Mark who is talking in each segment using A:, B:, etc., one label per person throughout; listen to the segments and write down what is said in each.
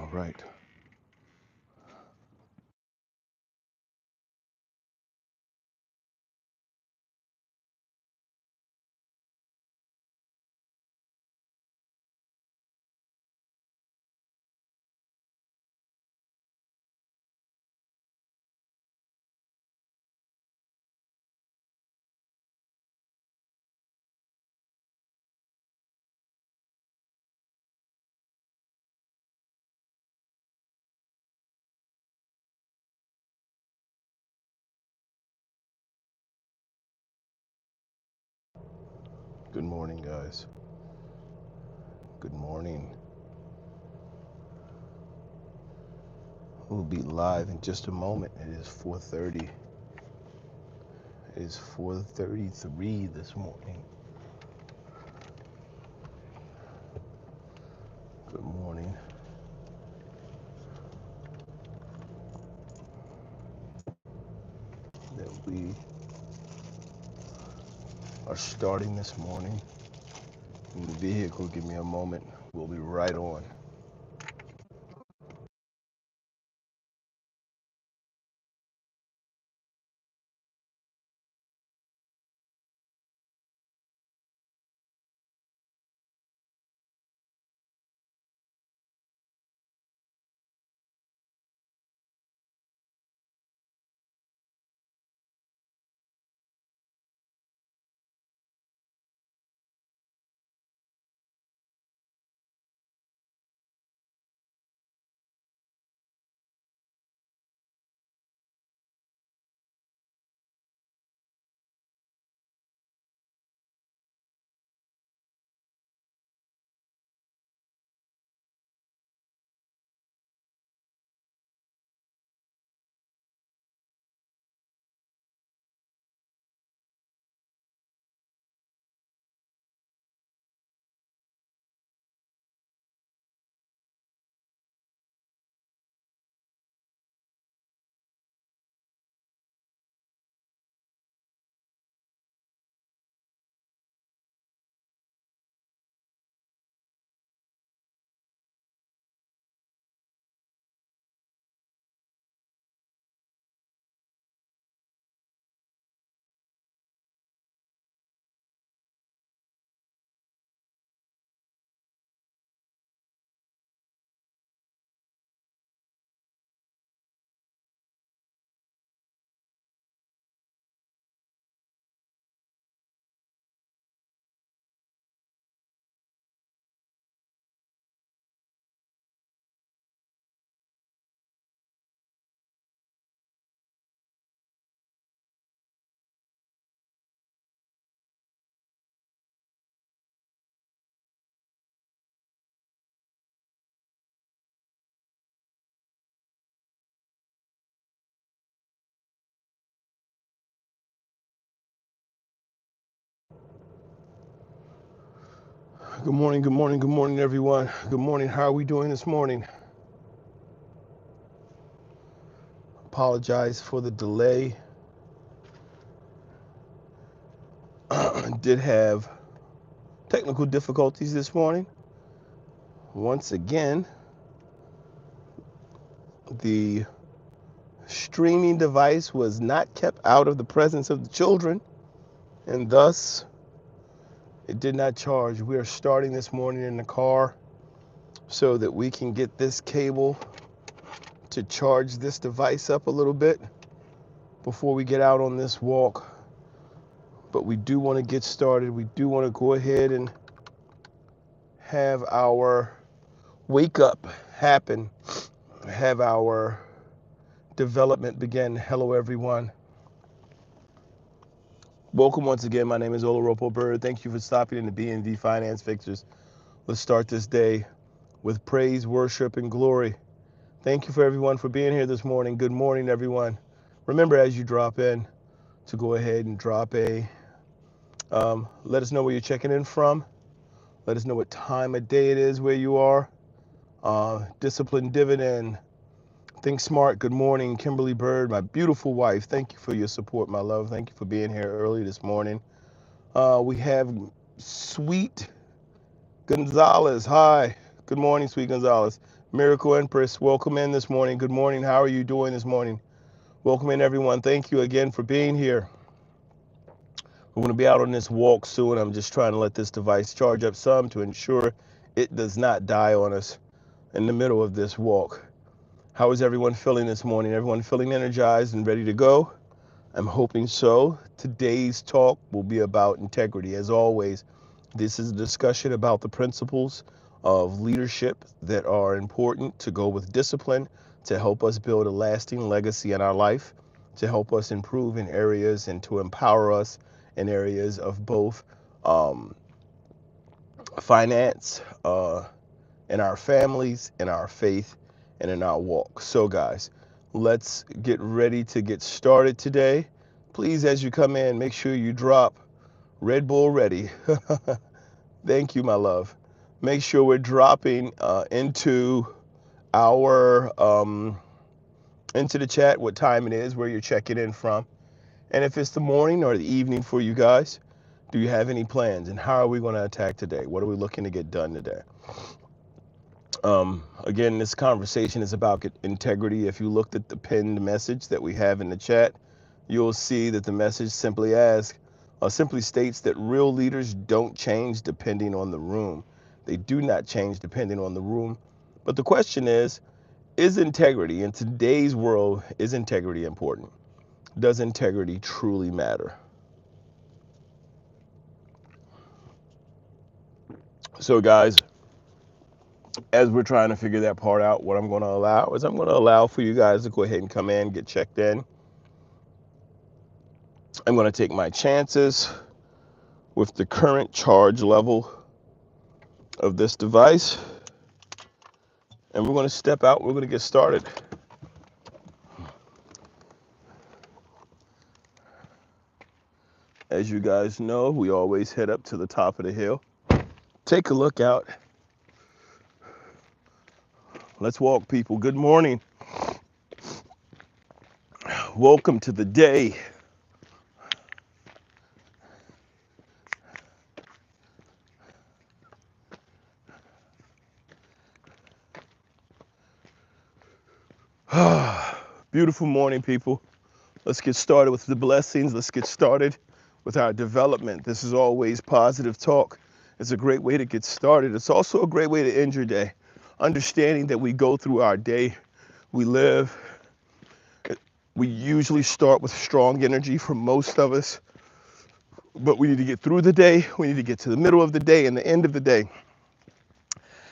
A: All right. Good morning, guys. Good morning. We'll be live in just a moment. It is 4:30. It is 4:33 this morning. Good morning. That we are starting this morning in the vehicle. Give me a moment. We'll be right on. Good morning, good morning, good morning, everyone. Good morning. How are we doing this morning? Apologize for the delay. Did have technical difficulties this morning. Once again, the streaming device was not kept out of the presence of the children, and thus it did not charge. We are starting this morning in the car so that we can get this cable to charge this device up a little bit before we get out on this walk. But we do want to get started. We do want to go ahead and have our wake up happen, have our development begin. Hello, everyone. Welcome once again. My name is Oloropo Bird. Thank you for stopping in the BNV Finance Fixers. Let's start this day with praise, worship, and glory. Thank you for everyone for being here this morning. Good morning, everyone. Remember, as you drop in, to go ahead and drop let us know where you're checking in from. Let us know what time of day it is where you are. Disciplined Dividend. Think Smart. Good morning, Kimberly Bird, my beautiful wife. Thank you for your support, my love. Thank you for being here early this morning. We have Sweet Gonzalez. Hi. Good morning, Sweet Gonzalez. Miracle Empress, welcome in this morning. Good morning. How are you doing this morning? Welcome in, everyone. Thank you again for being here. We're going to be out on this walk soon. I'm just trying to let this device charge up some to ensure it does not die on us in the middle of this walk. How is everyone feeling this morning? Everyone feeling energized and ready to go? I'm hoping so. Today's talk will be about integrity. As always, this is a discussion about the principles of leadership that are important to go with discipline, to help us build a lasting legacy in our life, to help us improve in areas and to empower us in areas of both finance, in our families, in our faith, and in our walk. So guys, let's get ready to get started today. Please, as you come in, make sure you drop Red Bull ready. Thank you, my love. Make sure we're dropping into our into the chat what time it is, where you're checking in from, and if it's the morning or the evening for you guys. Do you have any plans, and how are we going to attack today? What are we looking to get done today? Again, this conversation is about integrity. If you looked at the pinned message that we have in the chat, you'll see that the message simply states that real leaders don't change depending on the room. They do not change depending on the room. But the question is integrity, in today's world, is integrity important? Does integrity truly matter? So guys, as we're trying to figure that part out, what I'm going to allow is I'm going to allow for you guys to go ahead and come in, get checked in. I'm going to take my chances with the current charge level of this device, and we're going to step out. We're going to get started. As you guys know, we always head up to the top of the hill. Take a look out. Let's walk, people. Good morning. Welcome to the day. Beautiful morning, people. Let's get started with the blessings. Let's get started with our development. This is always positive talk. It's a great way to get started. It's also a great way to end your day. Understanding that we go through our day, we live. We usually start with strong energy for most of us, but we need to get through the day. We need to get to the middle of the day and the end of the day.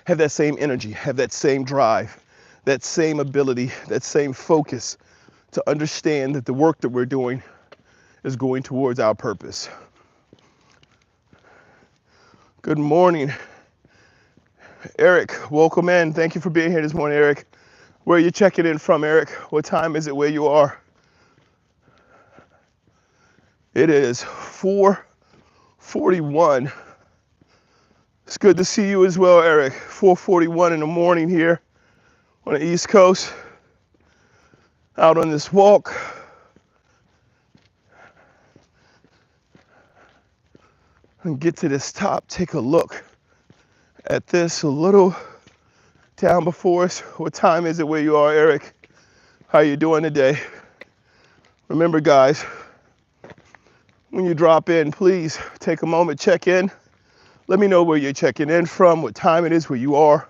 A: Have that same energy, have that same drive, that same ability, that same focus to understand that the work that we're doing is going towards our purpose. Good morning, Eric. Welcome in. Thank you for being here this morning, Eric. Where are you checking in from, Eric? What time is it where you are? It is 4:41. It's good to see you as well, Eric. 4:41 in the morning here on the East Coast. Out on this walk. And get to this top, take a look at this a little down before us. What time is it where you are, Eric? How you doing today? Remember, guys, when you drop in, please take a moment, check in. Let me know where you're checking in from, what time it is where you are.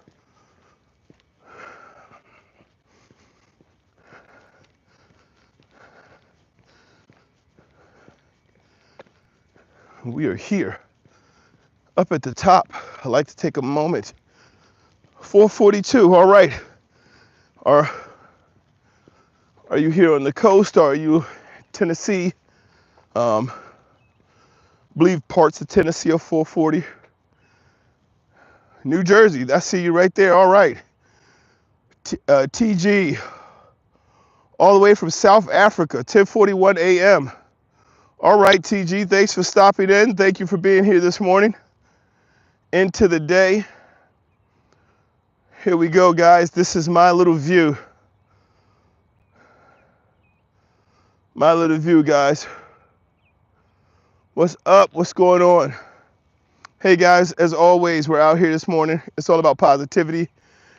A: We are here, up at the top. I'd like to take a moment. 4:42, all right. Are you here on the coast, or are you Tennessee? Believe parts of Tennessee are 4:40. New Jersey, I see you right there, all right. TG, all the way from South Africa, 10:41 a.m. All right, TG, thanks for stopping in. Thank you for being here this morning. Into the day. Here we go, guys. This is my little view. My little view, guys. What's up? What's going on? Hey, guys, as always, we're out here this morning. It's all about positivity.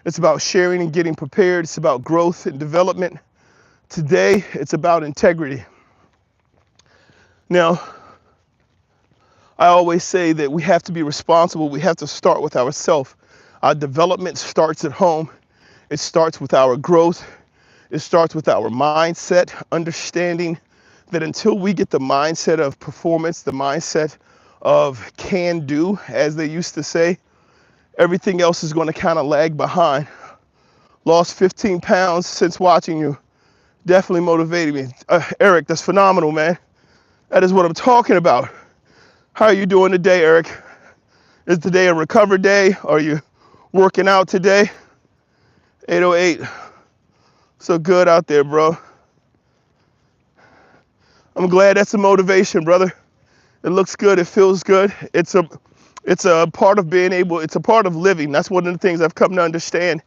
A: It's about sharing and getting prepared. It's about growth and development. Today, it's about integrity. Now, I always say that we have to be responsible. We have to start with ourselves. Our development starts at home. It starts with our growth. It starts with our mindset, understanding that until we get the mindset of performance, the mindset of can do, as they used to say, everything else is going to kind of lag behind. Lost 15 pounds since watching you. Definitely motivated me. Eric, that's phenomenal, man. That is what I'm talking about. How are you doing today, Eric? Is today a recover day? Are you working out today? 808. So good out there, bro. I'm glad that's a motivation, brother. It looks good. It feels good. It's a part of being able, it's a part of living. That's one of the things I've come to understand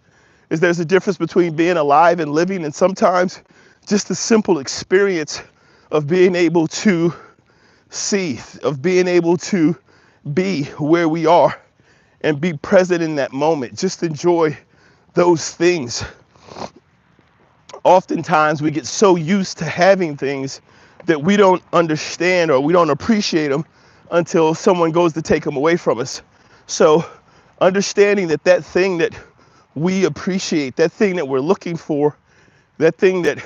A: is there's a difference between being alive and living, and sometimes just the simple experience of being able to see, of being able to be where we are and be present in that moment. Just enjoy those things. Oftentimes we get so used to having things that we don't understand or we don't appreciate them until someone goes to take them away from us. So understanding that that thing that we appreciate, that thing that we're looking for, that thing that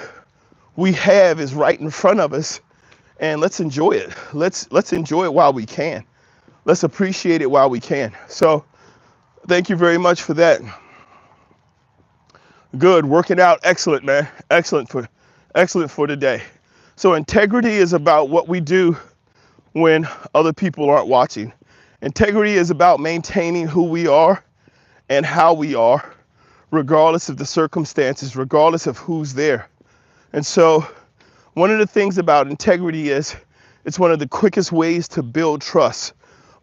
A: we have is right in front of us, and let's enjoy it. Let's enjoy it while we can. Let's appreciate it while we can. So thank you very much for that. Good, working out, excellent, man. Excellent for today. So integrity is about what we do when other people aren't watching. Integrity is about maintaining who we are and how we are, regardless of the circumstances, regardless of who's there. And so one of the things about integrity is it's one of the quickest ways to build trust.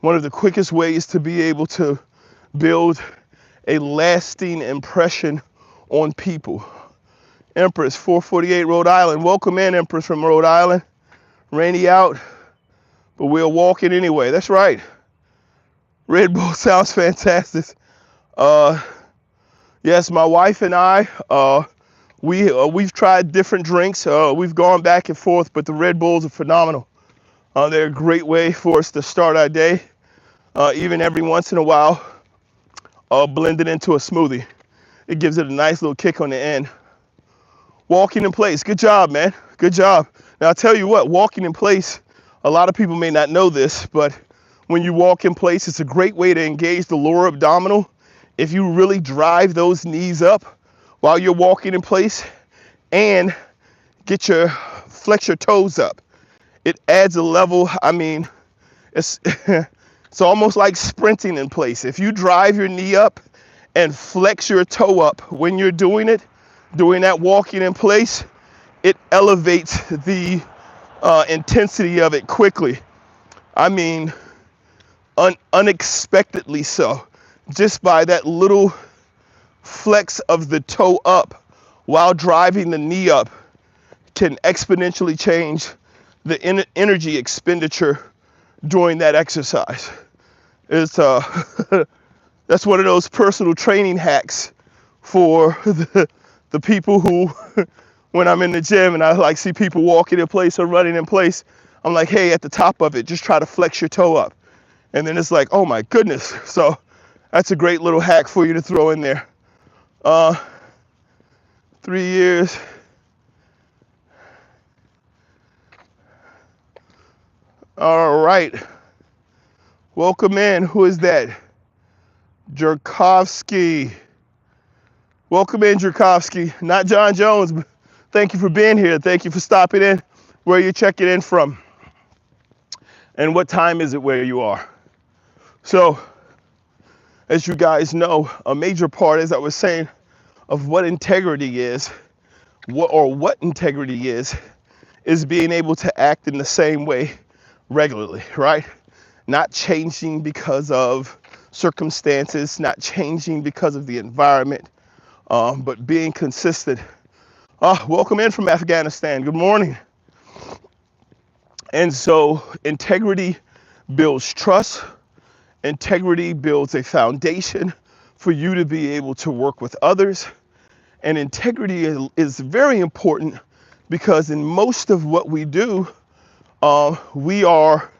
A: One of the quickest ways to be able to build a lasting impression on people. Empress, 448 Rhode Island. Welcome in, Empress from Rhode Island. Rainy out, but we're walking anyway. That's right. Red Bull sounds fantastic. Yes, my wife and I, we've tried different drinks. We've gone back and forth, but the Red Bulls are phenomenal. They're a great way for us to start our day. Even every once in a while, blend it into a smoothie. It gives it a nice little kick on the end. Walking in place. Good job, man. Good job. Now, I'll tell you what, walking in place, a lot of people may not know this, but when you walk in place, it's a great way to engage the lower abdominal. If you really drive those knees up while you're walking in place and flex your toes up, it adds a level. I mean, it's it's almost like sprinting in place. If you drive your knee up and flex your toe up when you're doing it, doing that walking in place, it elevates the intensity of it quickly. I mean, unexpectedly so. Just by that little flex of the toe up while driving the knee up can exponentially change the energy expenditure during that exercise. It's that's one of those personal training hacks for the people who, when I'm in the gym and I like see people walking in place or running in place, I'm like, hey, at the top of it, just try to flex your toe up. And then it's like, oh my goodness. So that's a great little hack for you to throw in there. 3 years. All right. Welcome in. Who is that? Jerkovsky. Welcome in, Jerkovsky. Not John Jones, but thank you for being here. Thank you for stopping in. Where are you checking in from? And what time is it where you are? So, as you guys know, a major part, as I was saying, of what integrity is, what integrity is being able to act in the same way regularly, right? Not changing because of circumstances, not changing because of the environment, but being consistent. Welcome in from Afghanistan. Good morning. And so integrity builds trust. Integrity builds a foundation for you to be able to work with others. And integrity is very important because in most of what we do, we are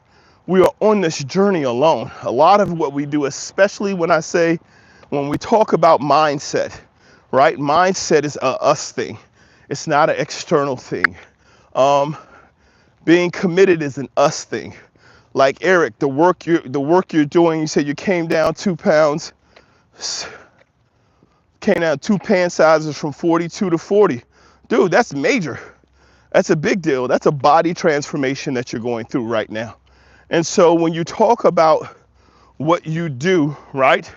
A: on this journey alone. A lot of what we do, especially when we talk about mindset, right? Mindset is a us thing. It's not an external thing. Being committed is an us thing. Like Eric, the work you're doing, you said you came down 2 pounds, came down 2 pant sizes from 42 to 40. Dude, that's major. That's a big deal. That's a body transformation that you're going through right now. And so when you talk about what you do, right,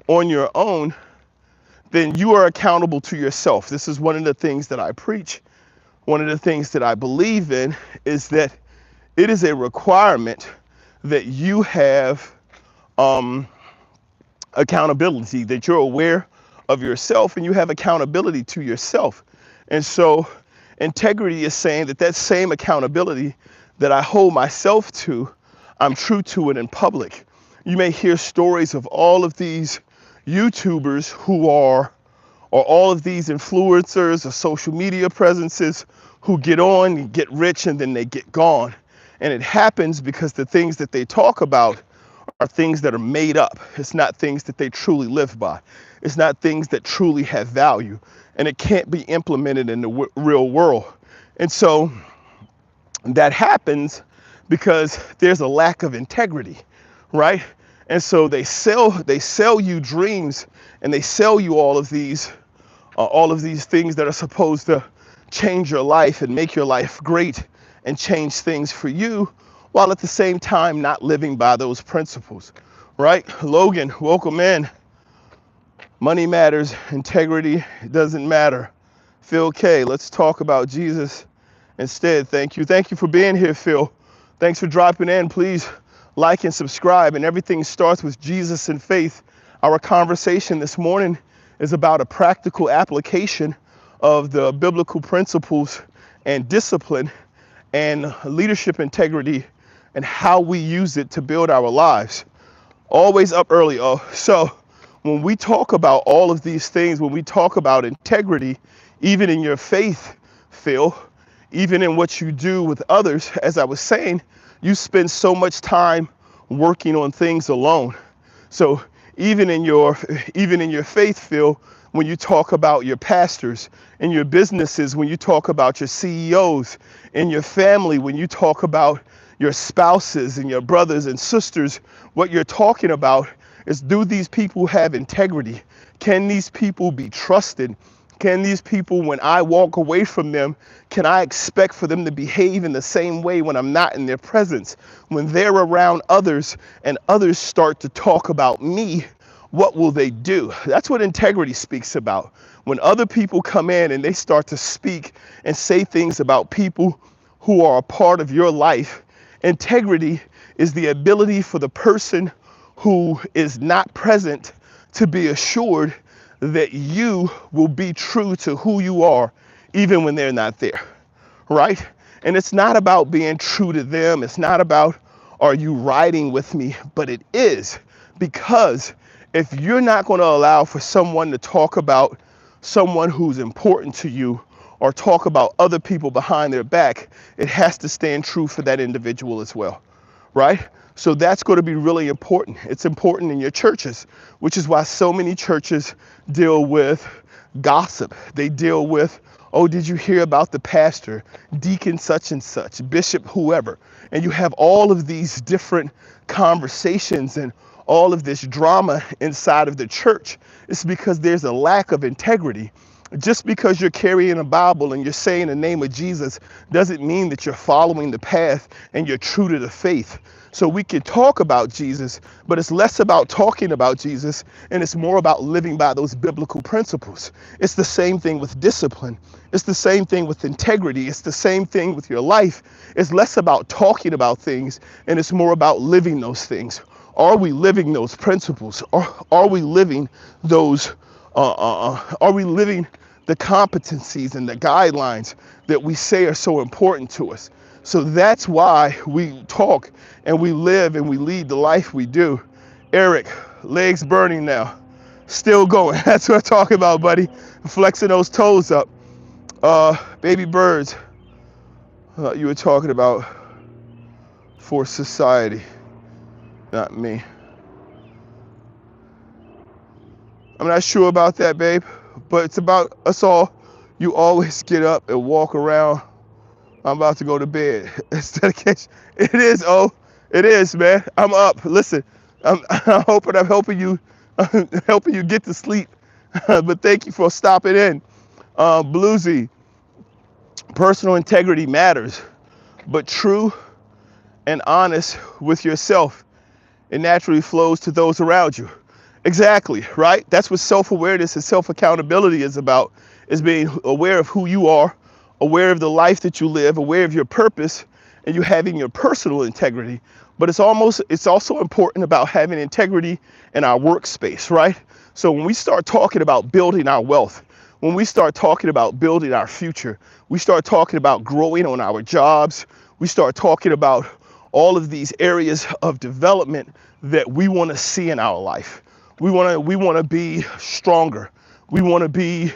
A: on your own, then you are accountable to yourself. This is one of the things that I preach. One of the things that I believe in is that it is a requirement that you have accountability, that you're aware of yourself and you have accountability to yourself. And so integrity is saying that same accountability that I hold myself to, I'm true to it in public. You may hear stories of all of these YouTubers or all of these influencers or social media presences who get on and get rich and then they get gone. And it happens because the things that they talk about are things that are made up. It's not things that they truly live by. It's not things that truly have value. And it can't be implemented in the real world. And so that happens because there's a lack of integrity, right? And so they sell you dreams and they sell you all of these things that are supposed to change your life and make your life great and change things for you, while at the same time not living by those principles, right? Logan, welcome in. Money matters, integrity doesn't matter. Phil K, let's talk about Jesus instead. Thank you for being here, Phil. Thanks for dropping in. Please like and subscribe. And everything starts with Jesus and faith. Our conversation this morning is about a practical application of the biblical principles and discipline and leadership integrity and how we use it to build our lives. Always up early. So when we talk about all of these things, when we talk about integrity, even in your faith, Phil, even in what you do with others, as I was saying, you spend so much time working on things alone. So even in your faith, Phil, when you talk about your pastors, in your businesses, when you talk about your CEOs, in your family, when you talk about your spouses and your brothers and sisters, what you're talking about is, do these people have integrity? Can these people be trusted? Can these people, when I walk away from them, can I expect for them to behave in the same way when I'm not in their presence? When they're around others and others start to talk about me, what will they do? That's what integrity speaks about. When other people come in and they start to speak and say things about people who are a part of your life, integrity is the ability for the person who is not present to be assured that you will be true to who you are, even when they're not there, right? And it's not about being true to them. It's not about, are you riding with me? But it is, because if you're not going to allow for someone to talk about someone who's important to you or talk about other people behind their back, it has to stand true for that individual as well, right? So that's going to be really important. It's important in your churches, which is why so many churches deal with gossip. They deal with, oh, did you hear about the pastor, deacon such and such, bishop, whoever? And you have all of these different conversations and all of this drama inside of the church. It's because there's a lack of integrity. Just because you're carrying a Bible and you're saying the name of Jesus doesn't mean that you're following the path and you're true to the faith. So we can talk about Jesus, but it's less about talking about Jesus and it's more about living by those biblical principles. It's the same thing with discipline. It's the same thing with integrity. It's the same thing with your life. It's less about talking about things and it's more about living those things. Are we living those principles? Are we living those, are we living the competencies and the guidelines that we say are so important to us? So that's why we talk and we live and we lead the life we do. Eric, legs burning now. Still going. That's what I'm talking about, buddy. Flexing those toes up. Baby birds, you were talking about for society, not me. I'm not sure about that, babe, but it's about us all. You always get up and walk around. I'm about to go to bed. It's dedication. It is, it is, man. I'm up. Listen, I'm hoping I'm helping you, helping you get to sleep. But thank you for stopping in. Bluesy, personal integrity matters, but true and honest with yourself, it naturally flows to those around you. Exactly, right? That's what self-awareness and self-accountability is about, is being aware of who you are, aware of the life that you live, aware of your purpose, and you having your personal integrity. But it's also important about having integrity in our workspace, right? So when we start talking about building our wealth, when we start talking about building our future, we start talking about growing on our jobs, we start talking about all of these areas of development that we want to see in our life. We want to be stronger. We want to be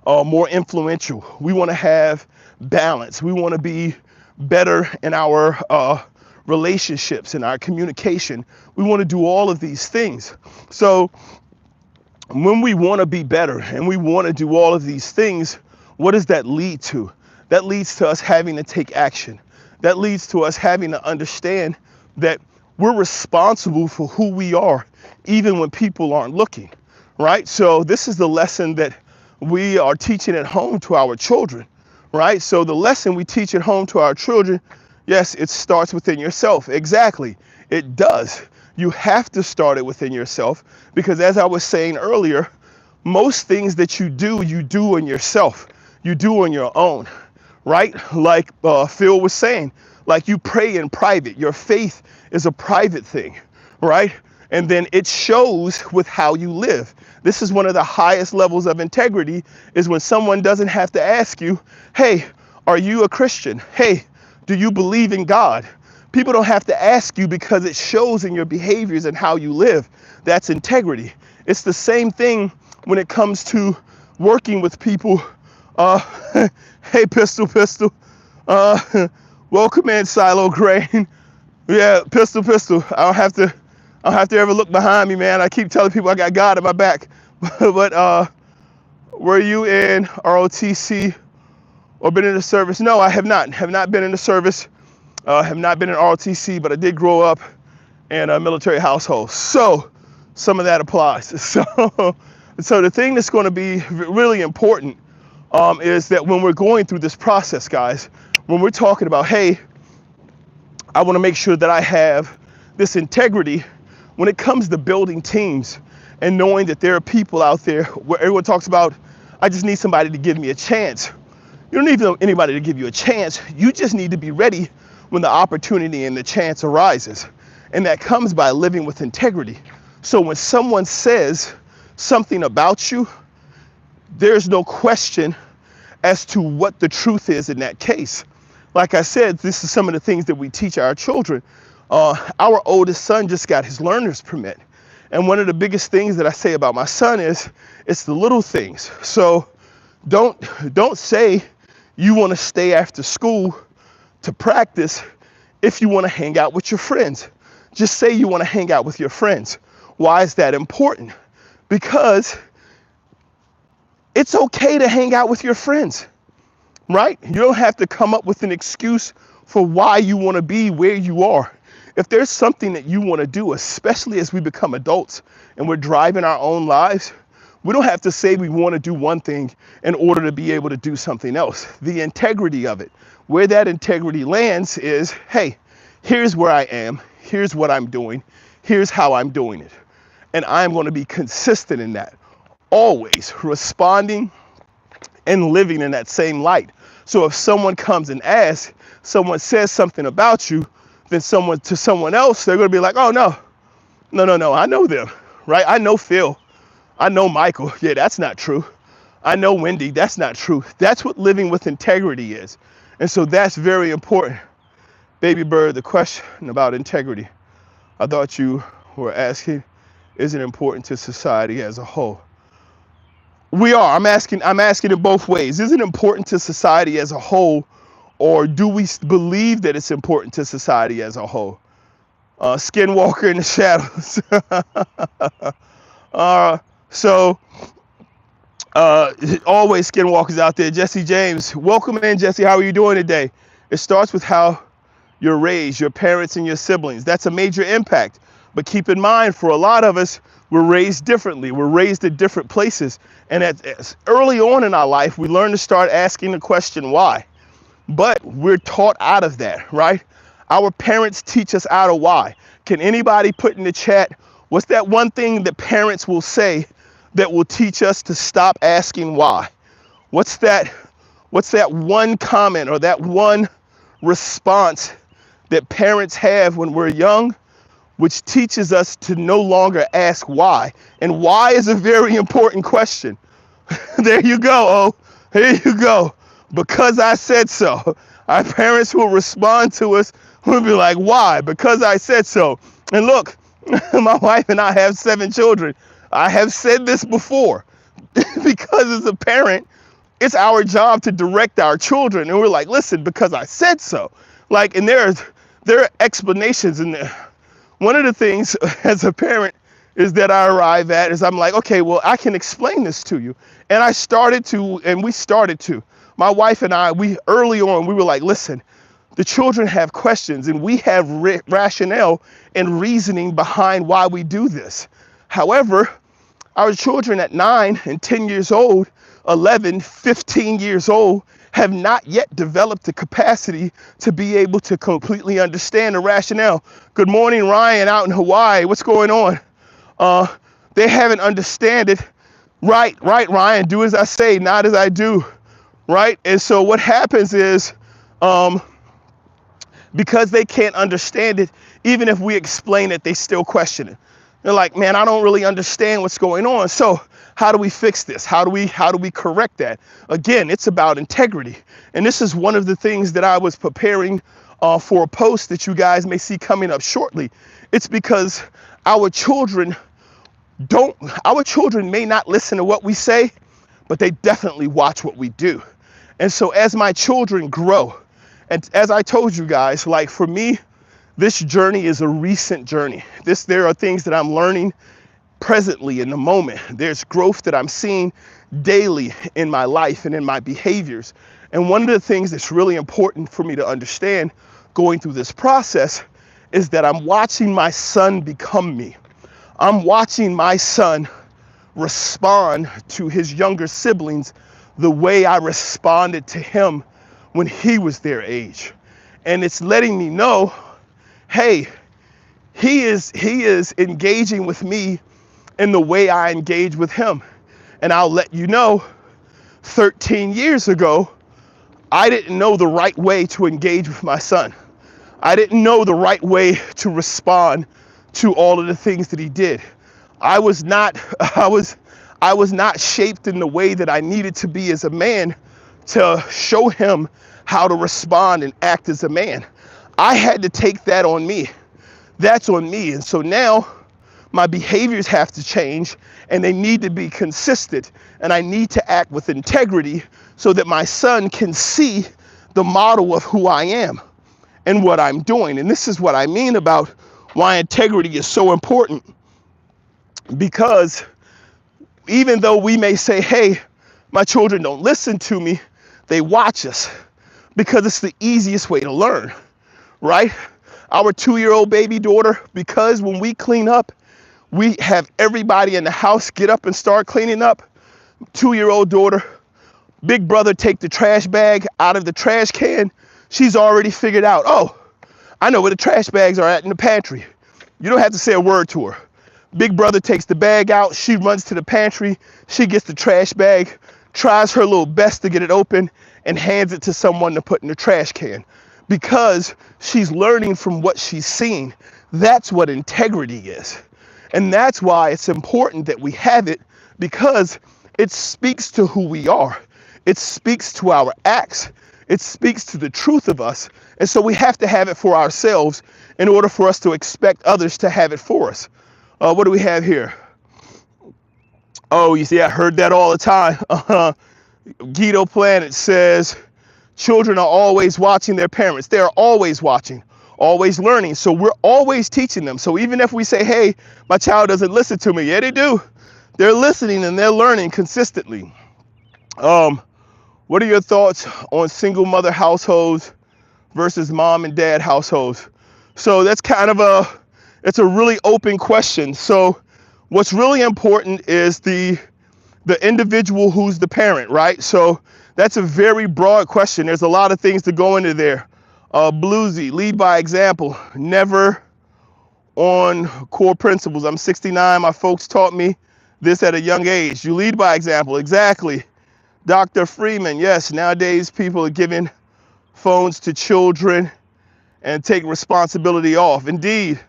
A: more influential. We want to have balance. We want to be better in our relationships, in our communication. We want to do all of these things. So when we want to be better and we want to do all of these things, what does that lead to? That leads to us having to take action. That leads to us having to understand that we're responsible for who we are, even when people aren't looking, right? So this is the lesson that we are teaching at home to our children, right? So the lesson we teach at home to our children, yes, it starts within yourself. Exactly, it does. You have to start it within yourself, because as I was saying earlier, most things that you do in yourself. You do on your own, right? Like Phil was saying, like you pray in private. Your faith is a private thing, right? And then it shows with how you live. This is one of the highest levels of integrity, is when someone doesn't have to ask you, hey, are you a Christian? Hey, do you believe in God? People don't have to ask you, because it shows in your behaviors and how you live. That's integrity. It's the same thing when it comes to working with people. Hey, Pistol. Welcome in, Silo Grain. Yeah, Pistol. I don't have to ever look behind me, man. I keep telling people I got God at my back. But were you in ROTC or been in the service? No, I have not. Have not been in the service. Have not been in ROTC, but I did grow up in a military household. So some of that applies. So the thing that's going to be really important is that when we're going through this process, guys, when we're talking about, hey, I want to make sure that I have this integrity when it comes to building teams and knowing that there are people out there where everyone talks about, I just need somebody to give me a chance. You don't need anybody to give you a chance. You just need to be ready when the opportunity and the chance arises. And that comes by living with integrity. So when someone says something about you, there's no question as to what the truth is in that case. Like I said, this is some of the things that we teach our children. Our oldest son just got his learner's permit. And one of the biggest things that I say about my son is, it's the little things. So don't say you want to stay after school to practice if you want to hang out with your friends. Just say you want to hang out with your friends. Why is that important? Because it's okay to hang out with your friends, right? You don't have to come up with an excuse for why you want to be where you are. If there's something that you want to do, especially as we become adults and we're driving our own lives, we don't have to say we want to do one thing in order to be able to do something else. The integrity of it, where that integrity lands is, hey, here's where I am, here's what I'm doing, here's how I'm doing it. And I'm going to be consistent in that, always responding and living in that same light. So if someone comes and asks, someone says something about you, then to someone else, they're going to be like, oh, no, I know them, right? I know Phil. I know Michael. Yeah, that's not true. I know Wendy. That's not true. That's what living with integrity is. And so that's very important. Baby Bird, the question about integrity, I thought you were asking, is it important to society as a whole? We are. I'm asking it both ways. Is it important to society as a whole, or do we believe that it's important to society as a whole? Skinwalker in the shadows. uh, so always skinwalkers out there. Jesse James, welcome in, Jesse. How are you doing today? It starts with how you're raised, your parents and your siblings. That's a major impact. But keep in mind, for a lot of us, we're raised differently. We're raised at different places. And early on in our life, we learn to start asking the question, why? But we're taught out of that, right? Our parents teach us out of why. Can anybody put in the chat, what's that one thing that parents will say that will teach us to stop asking why? What's that one comment or that one response that parents have when we're young, which teaches us to no longer ask why? And why is a very important question. There you go, oh, here you go. Because I said so. Our parents will respond to us, we'll be like, why? Because I said so. And look, my wife and I have 7 children. I have said this before. Because as a parent, it's our job to direct our children. And we're like, listen, because I said so. Like, and there are explanations in there. One of the things as a parent is that I arrive at is I'm like, okay, well, I can explain this to you. And we started to. My wife and I, early on, we were like, listen, the children have questions and we have rationale and reasoning behind why we do this. However, our children at 9 and 10 years old, 11, 15 years old, have not yet developed the capacity to be able to completely understand the rationale. Good morning, Ryan, out in Hawaii. What's going on? They haven't understand it. Right, Ryan, do as I say, not as I do, right? And so what happens is, because they can't understand it, even if we explain it, they still question it. They're like, man, I don't really understand what's going on. So how do we fix this? How do we correct that? Again, it's about integrity. And this is one of the things that I was preparing for a post that you guys may see coming up shortly. It's because our children may not listen to what we say, but they definitely watch what we do. And so as my children grow, and as I told you guys, like for me, this journey is a recent journey. There are things that I'm learning presently in the moment. There's growth that I'm seeing daily in my life and in my behaviors. And one of the things that's really important for me to understand going through this process is that I'm watching my son become me. I'm watching my son respond to his younger siblings the way I responded to him when he was their age. And it's letting me know, hey, he is engaging with me in the way I engage with him. And I'll let you know, 13 years ago, I didn't know the right way to engage with my son. I didn't know the right way to respond to all of the things that he did. I was not shaped in the way that I needed to be as a man to show him how to respond and act as a man. I had to take that on me. That's on me. And so now my behaviors have to change and they need to be consistent, and I need to act with integrity so that my son can see the model of who I am and what I'm doing. And this is what I mean about why integrity is so important, because even though we may say, hey, my children don't listen to me, they watch us because it's the easiest way to learn, right? Our 2-year-old baby daughter, because when we clean up, we have everybody in the house get up and start cleaning up. 2-year-old daughter, big brother take the trash bag out of the trash can. She's already figured out, oh, I know where the trash bags are at in the pantry. You don't have to say a word to her. Big brother takes the bag out. She runs to the pantry. She gets the trash bag, tries her little best to get it open, and hands it to someone to put in the trash can, because she's learning from what she's seen. That's what integrity is. And that's why it's important that we have it, because it speaks to who we are. It speaks to our acts. It speaks to the truth of us. And so we have to have it for ourselves in order for us to expect others to have it for us. What do we have here? Oh, you see, I heard that all the time. Guido Planet says, children are always watching their parents. They are always watching, always learning. So we're always teaching them. So even if we say, hey, my child doesn't listen to me, yeah, they do. They're listening and they're learning consistently. What are your thoughts on single mother households versus mom and dad households? So that's kind of it's a really open question. So what's really important is the individual who's the parent, right? So that's a very broad question. There's a lot of things to go into there. Bluesy, lead by example, never on core principles. I'm 69, my folks taught me this at a young age. You lead by example, exactly. Dr. Freeman, yes, nowadays people are giving phones to children and take responsibility off. Indeed.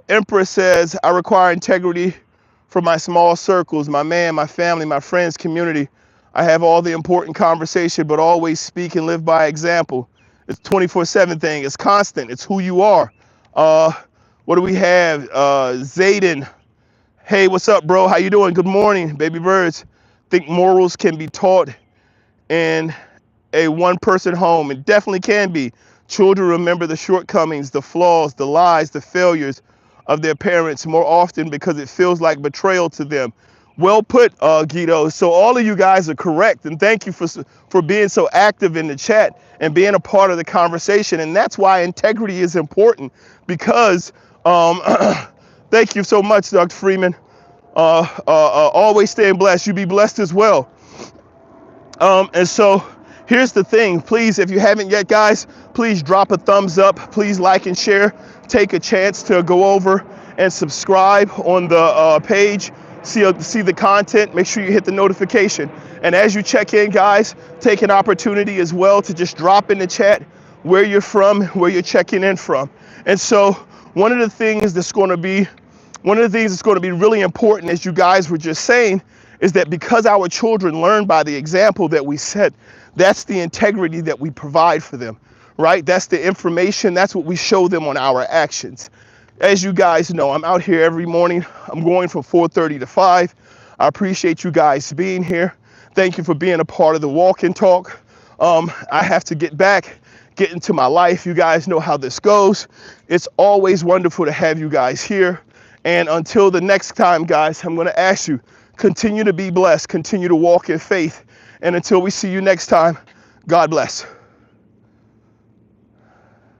A: Empress says, I require integrity from my small circles, my man, my family, my friends, community. I have all the important conversation, but always speak and live by example. It's 24/7 thing. It's constant. It's who you are. What do we have? Zayden. Hey, what's up, bro? How you doing? Good morning, baby birds. Think morals can be taught in a one-person home. It definitely can be. Children remember the shortcomings, the flaws, the lies, the failures of their parents more often because it feels like betrayal to them. Well put, Guido. So all of you guys are correct, and thank you for being so active in the chat and being a part of the conversation. And that's why integrity is important, because thank you so much, Dr. Freeman. Always staying blessed. You be blessed as well. And so here's the thing, please, if you haven't yet, guys, please drop a thumbs up, please like and share, take a chance to go over and subscribe on the page, see the content, make sure you hit the notification. And as you check in, guys, take an opportunity as well to just drop in the chat where you're from, where you're checking in from. And so one of the things that's going to be really important, as you guys were just saying, is that because our children learn by the example that we set, that's the integrity that we provide for them, right? That's the information, that's what we show them on our actions. As you guys know, I'm out here every morning. I'm going from 4:30 to 5. I appreciate you guys being here. Thank you for being a part of the walk and talk. I have to get into my life. You guys know how this goes. It's always wonderful to have you guys here. And until the next time, guys, I'm going to ask you, continue to be blessed, continue to walk in faith. And until we see you next time, God bless.